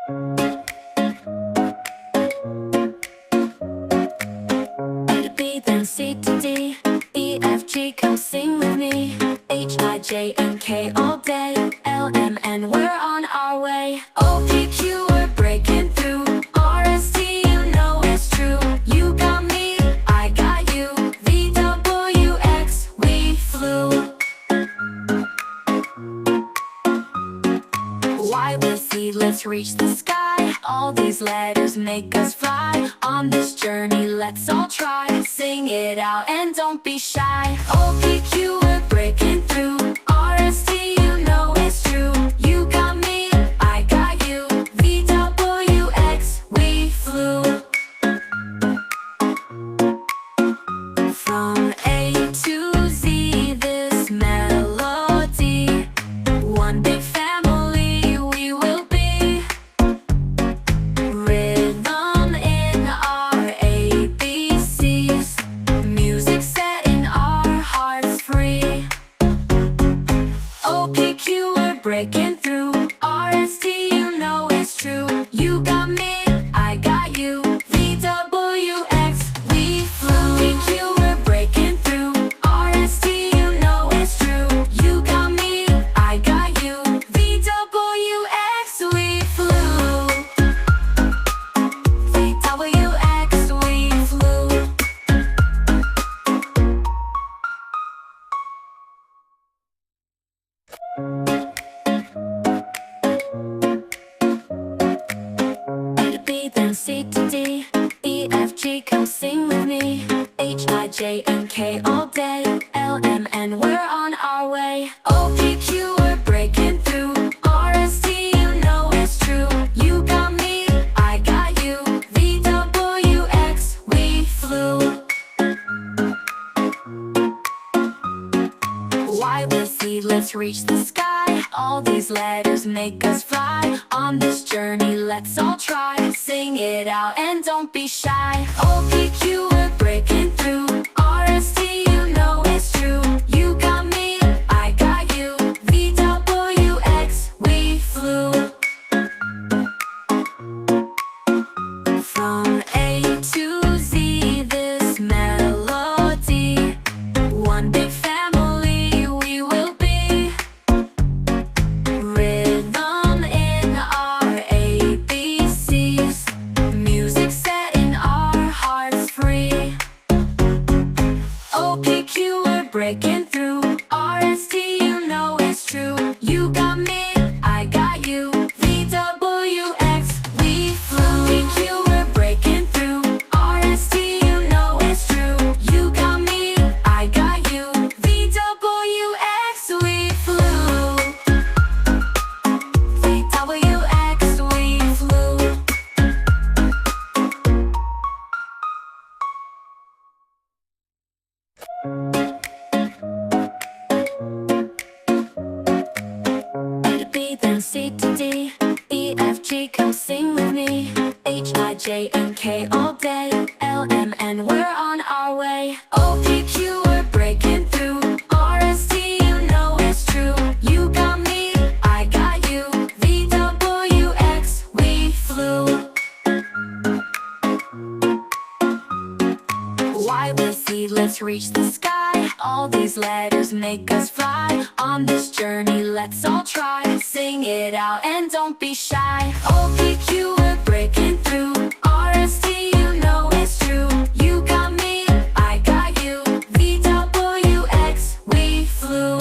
A to B, then C to D, E, F, G, come sing with me. H, I, J, and K all day, L, M, N, we're on our way. O, P, Q, we're breaking through. R, S, T, you know it's true. You got me, I got you. V, W, X, we flew. Y with Z, let's reach the sky. All these letters make us fly. On this journey, let's all try. Sing it out and don't be shy. O, P, Q, we're breaking through. R, S, T, you know it's true. You got me, I got you. V, W, X, we flew. From A to Z, this melody. One big family we will be. Rhythm in our ABCs. Music setting our hearts free. O, P, Q, we're breaking through. R, S, T, you know it's true. You got me, I got you. V, W, X, we flew. P, Q, we're breaking through. R, S, T, you know it's true. You got me, I got you. V, W, X, we flew. V, W, X, we flew. A to B, then C to D, E, F, G, come sing with me. H, I, J, and K all day, L, M, N, we're on our way. O, P, Q, we're breaking through. R, S, T, you know it's true. You got me, I got you. V, W, X, we flew. Y with Z, let's reach the sky. All these letters make us fly. On this journey, let's all try. Sing it out and don't be shy. O, P, Q, we're breaking through. R, S, T, you know it's true. You got me, I got you. V, W, X, we flew. From A to Z, this melody. One big family we will be. Rhythm in our ABCs. Music setting our hearts free. O, P, Q, we're breaking through. R, S, T, you know it's true. You got me, I got you. V, W, X, we flew. P, Q, we're breaking through. R, S, T, you know it's true. You got me, I got you. V, W, X, we flew. V, W, X, we flew. A to B, then C to D, E, F, G, come sing with me. H, I, J, and K all day, L, M, N, we're on our way. O, P, Q, we're breaking through. R, S, T, you know it's true. You got me, I got you. V, W, X, we flew. Y with Z, let's reach the sky. All these letters make us fly. On this journey, let's all try. Sing it out and don't be shy. O, P, Q, we're breaking through. R, S, T, you know it's true. You got me, I got you. V, W, X, we flew.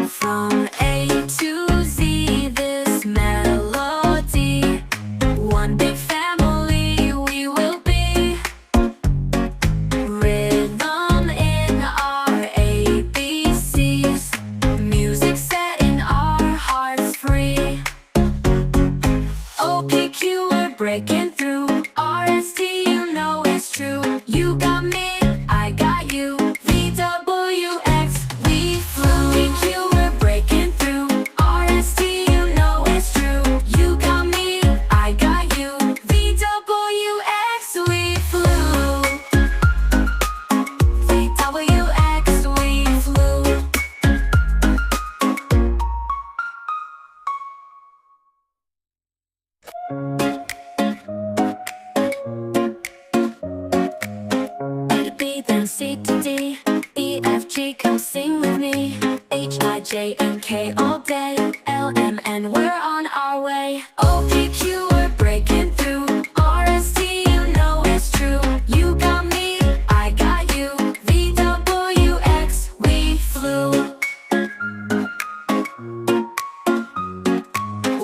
From A to Z, this melody. One big family we will be. Rhythm in our ABCs. Music setting our hearts B, then C to D, E, F, G, come sing with me. H, I, J, and K all day. L, M, N, we're on our way. O, P, Q, we're breaking through. R, S, T, you know it's true. You got me, I got you. V, W, X, we flew.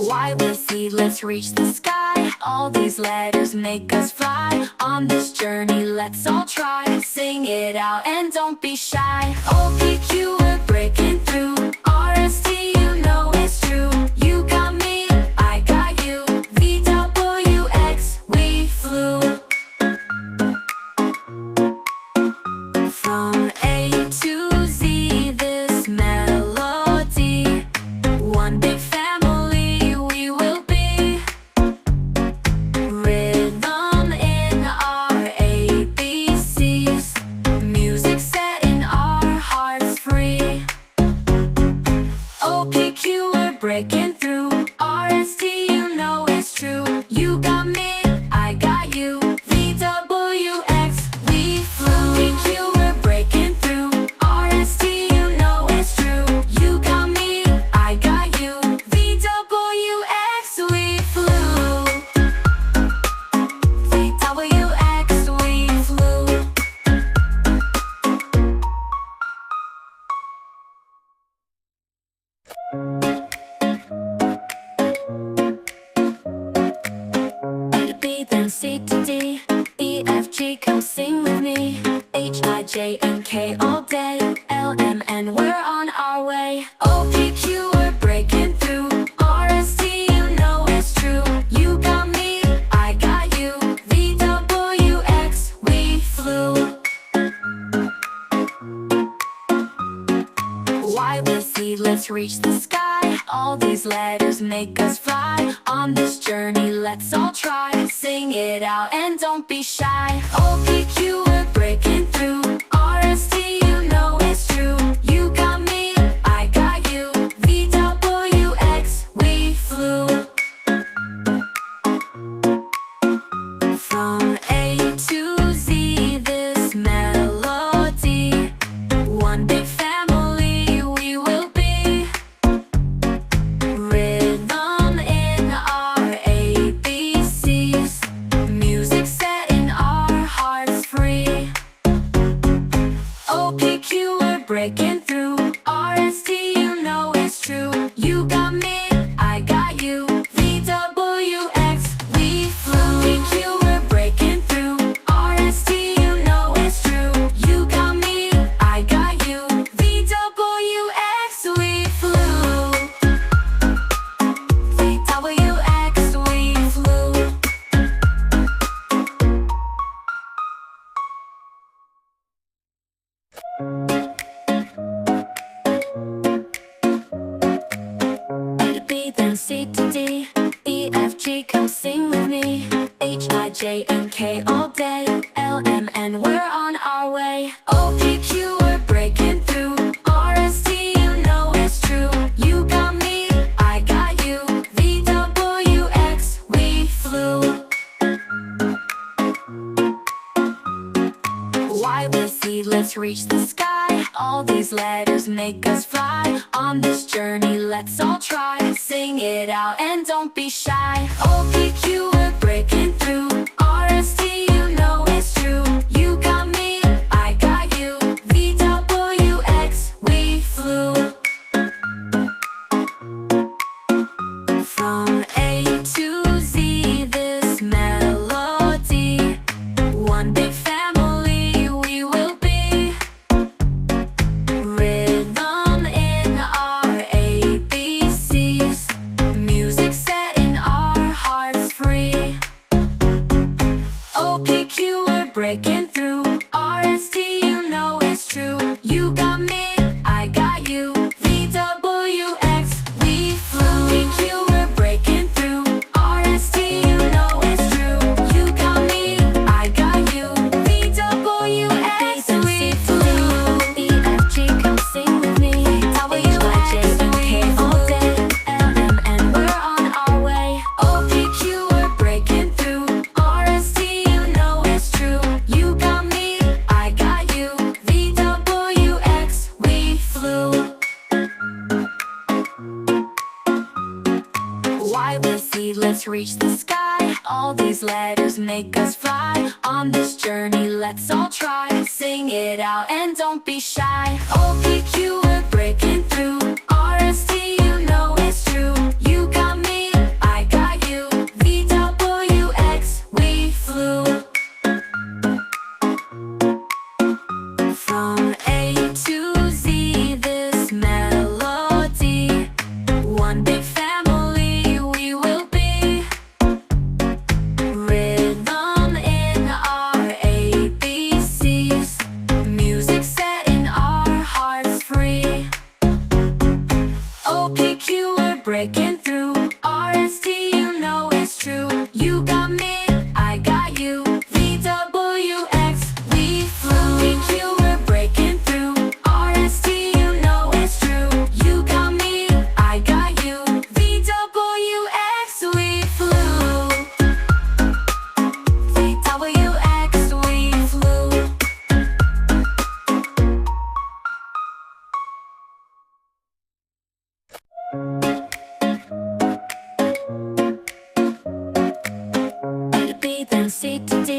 Y, with Z, let's reach the sky. All these letters make us fly. On this journey, let's all try. Sing it out and don't be shy. O, P, Q, we're breaking through. R, S, T, you know it's true. You got me, I got you. V, W, X, we flew. From A to Z, this melody. One big family we will be. Rhythm in our ABCs. Music setting our hearts free. O, P, Q, we're breaking through. R, S, T, you know it's true. You got me, I got you. V, W, X, we flew. P, Q, we're breaking through. R, S, T, you know it's true. You got me, I got you. V, W, X, we flew. V, W, X, we flew. B, then C to D, E, F, G, come sing with me. H, I, J, and K all day. L, M, N, we're on our way. O, P, Q, we're breaking through. R, S, T, you know it's true. You got me, I got you. V, W, X, we flew. Y, with Z, let's reach the sky. All these letters make us fly. On this journey, let's all try. Sing it out and don't be shy. O, P, Q, we're breaking through. R, S, T, you know it's true. You got me, I got you. V, W, X, we flew. From A to Z, this melody. One big family we will be. Rhythm in our ABCs. Music setting our hearts free. O, P, Q, we're breaking through. R, S, T, you know it's true. You got me, I got you. V, W, X, we flew. P, Q, we're breaking through. R, S, T, you know it's true. You got me, I got you. V, W, X, we flew. V, W, X, we flew. B, then C to D, E, F, G, come sing with me. H, I, J, and K all day. L, M, N, we're on our way. O, P, Q, we're breaking through. R, S, T, you know it's true. You got me, I got you. V, W, X, we flew. Y, with Z, let's reach the sky. All these letters make us fly. On this journey, let's all try. Sing it out and don't be shy. O, P, Q, we're breaking through. R, S, T, you know it's true. You got me, I got you. V, W, X, we flew. From A to Z, this melody. One big family we will be. Rhythm in our ABCs. Music setting our hearts free. Y with Z, let's reach the sky. All these letters make us fly. On this journey, let's all try. Sing it out and don't be shy. O, P, Q, we're breaking through. R, S, T, you know it's true. You got me, I got you. V, W, X, we flew. From A to Z, this melody. One big family we will be. Rhythm in our ABCs. Music setting our hearts free. O, P, Q, we're breaking through. R, S, T, you know it's true. You got me, I got you. V, W, X, we flew. P, Q, we're breaking through. R, S, T, you know it's true. You got me, I got you. V, W, X, we flew. V, W, X, we flew. A to B, then C to D.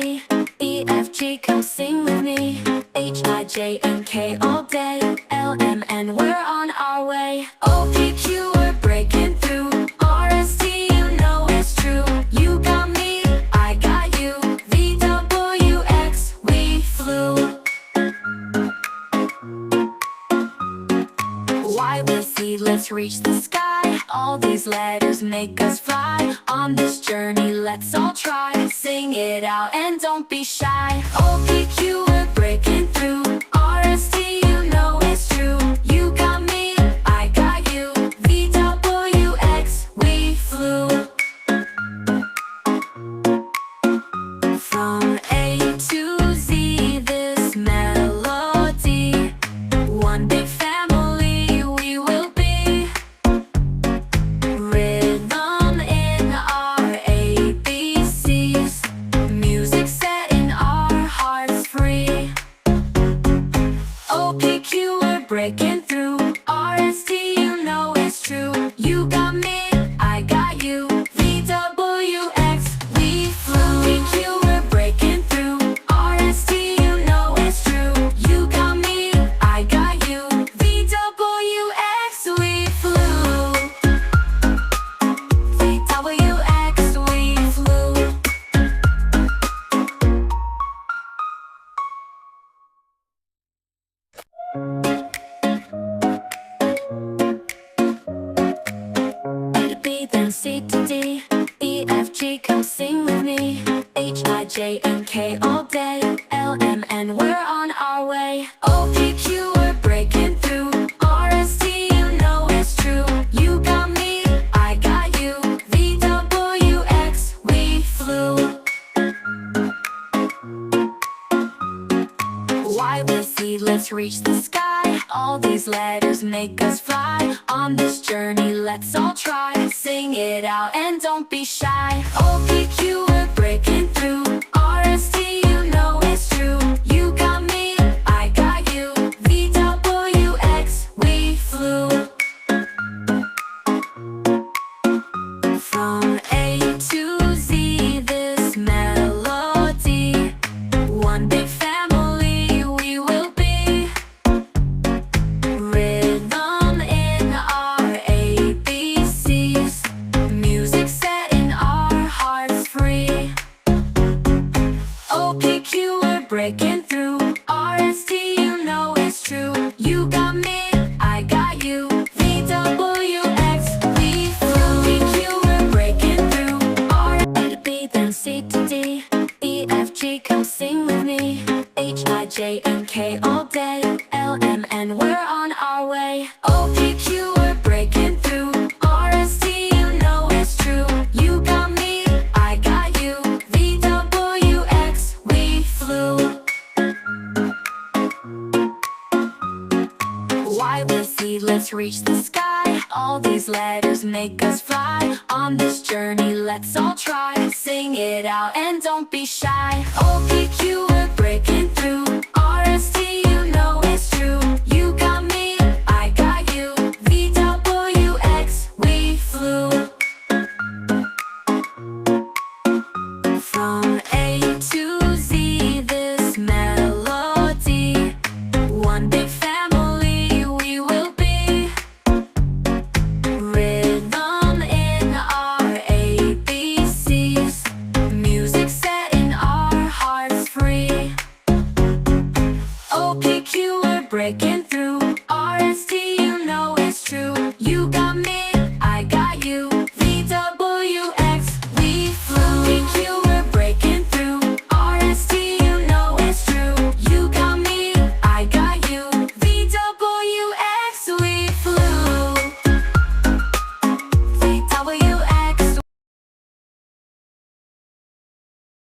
E, F, G, come sing with me. H, I, J, and K all day. L, M, N, we're on our way. O, P, Q, we're breaking through. R, S, T, you know it's true. You got me, I got you. V, W, X, we flew. Y with Z, let's reach the sky. All these letters make us fly. On this journey, let's all try. Sing it out and don't be shy. O, P, Q, we're breaking through. R, S, T, you know it's true. You got me, I got you. V, W, X, we flew. From A to Z, this melody. One big family we will be. Rhythm in our ABCs. Music setting our hearts free. O, P, Q, we're breaking through. R, S, T, you know it's true. You got me, I got you. V, W, X, we flew. P, Q, we're breaking through. R, S, T, you know it's true. You got me, I got you. V, W, X, we flew. V, W, X, we flew. A to B, then C to D. E, F, G, come sing with me. H, I, J, and K all day. L, M, N, we're on our way. O, P, Q, we're breaking through. R, S, T, you know it's true. You got me, I got you. V, W, X, we flew. Y with Z, let's reach the sky. All these letters make us fly. On this journey, let's all try. Sing it out and don't be shy. O, P, Q, we're breaking through. R, S, T, you know it's true. You got me, I got you. V, W, X, we flew. From A to Z, this melody. One big family we will be. Rhythm in our ABCs. Music setting our hearts free. O, P, Q, we're breaking through. R, S, T, you know it's true. You got me, I got you. V, W, X, we flew. P, Q, we're breaking through. R, A to B, then C to D. E, F, G, come sing with me. H, I, J, and K all day. L, M, N, we're on our way. O, P, Q, we're breaking through. R, S, T, you know it's true. You got me, I got you. V, W, X, we flew. Y with Z, let's reach the sky. All these letters make us fly. On this journey, let's all try. Sing it out and don't be shy. O, P, Q, we're breaking through. R, S, T, you know it's true.